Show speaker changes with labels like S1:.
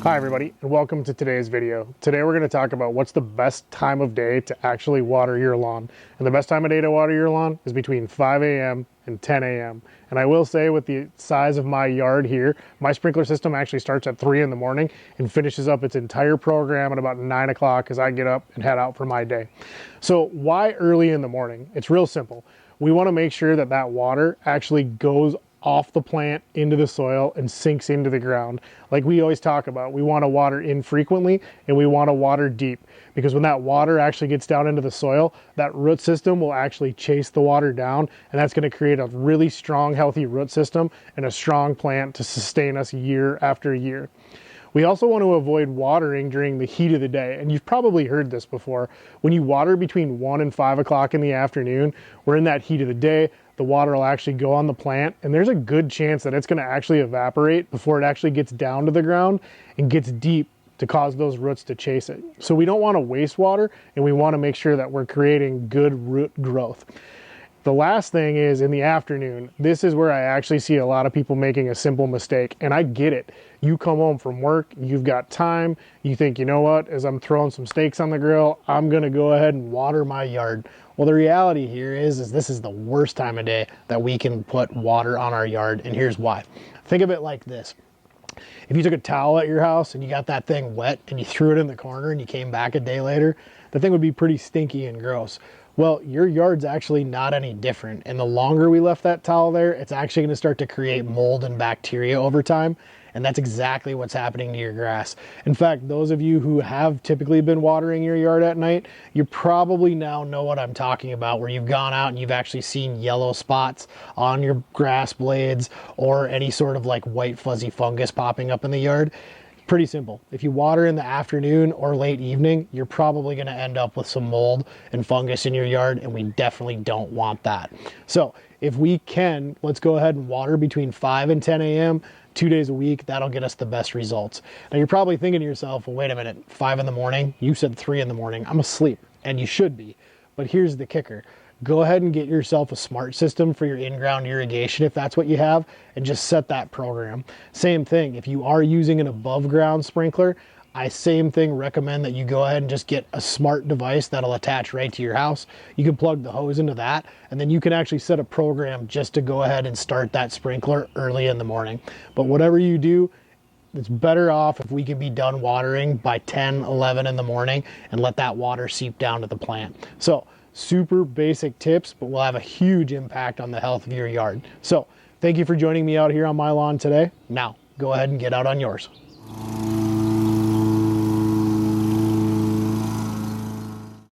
S1: Hi everybody, and welcome to today's video. Today we're going to talk about what's the best time of day to actually water your lawn. And the best time of day to water your lawn is between 5 a.m. and 10 a.m. And I will say, with the size of my yard here, my sprinkler system actually starts at 3 in the morning and finishes up its entire program at about 9 o'clock as I get up and head out for my day. So why early in the morning? It's real simple. We want to make sure that that water actually goes off the plant into the soil and sinks into the ground. Like we always talk about, we want to water infrequently and we want to water deep, because when that water actually gets down into the soil, that root system will actually chase the water down, and that's going to create a really strong, healthy root system and a strong plant to sustain us year after year. We also want to avoid watering during the heat of the day. And you've probably heard this before. When you water between 1 and 5 o'clock in the afternoon, we're in that heat of the day, the water will actually go on the plant, and there's a good chance that it's going to actually evaporate before it actually gets down to the ground and gets deep to cause those roots to chase it. So we don't want to waste water, and we want to make sure that we're creating good root growth. The last thing is in the afternoon. This is where I actually see a lot of people making a simple mistake, and I get it. You come home from work, you've got time, you think, you know what, as I'm throwing some steaks on the grill, I'm gonna go ahead and water my yard. Well, the reality here is this is the worst time of day that we can put water on our yard, and here's why. Think of it like this. If you took a towel at your house and you got that thing wet and you threw it in the corner and you came back a day later, the thing would be pretty stinky and gross. Well, your yard's actually not any different. And the longer we left that towel there, it's actually going to start to create mold and bacteria over time. And that's exactly what's happening to your grass. In fact, those of you who have typically been watering your yard at night, you probably now know what I'm talking about, where you've gone out and you've actually seen yellow spots on your grass blades or any sort of like white fuzzy fungus popping up in the yard. Pretty simple. If you water in the afternoon or late evening, you're probably going to end up with some mold and fungus in your yard, and we definitely don't want that. So if we can, let's go ahead and water between 5 and 10 a.m. 2 days a week. That'll get us the best results. Now you're probably thinking to yourself, well, wait a minute, 5 in the morning? You said 3 in the morning. I'm asleep, and you should be. But here's the kicker. Go ahead and get yourself a smart system for your in-ground irrigation if that's what you have, and just set that program. Same thing, if you are using an above-ground sprinkler, I recommend that you go ahead and just get a smart device that'll attach right to your house. You can plug the hose into that, and then you can actually set a program just to go ahead and start that sprinkler early in the morning. But whatever you do, it's better off if we can be done watering by 10, 11 in the morning and let that water seep down to the plant. So super basic tips, but will have a huge impact on the health of your yard. So thank you for joining me out here on my lawn today. Now go ahead and get out on yours.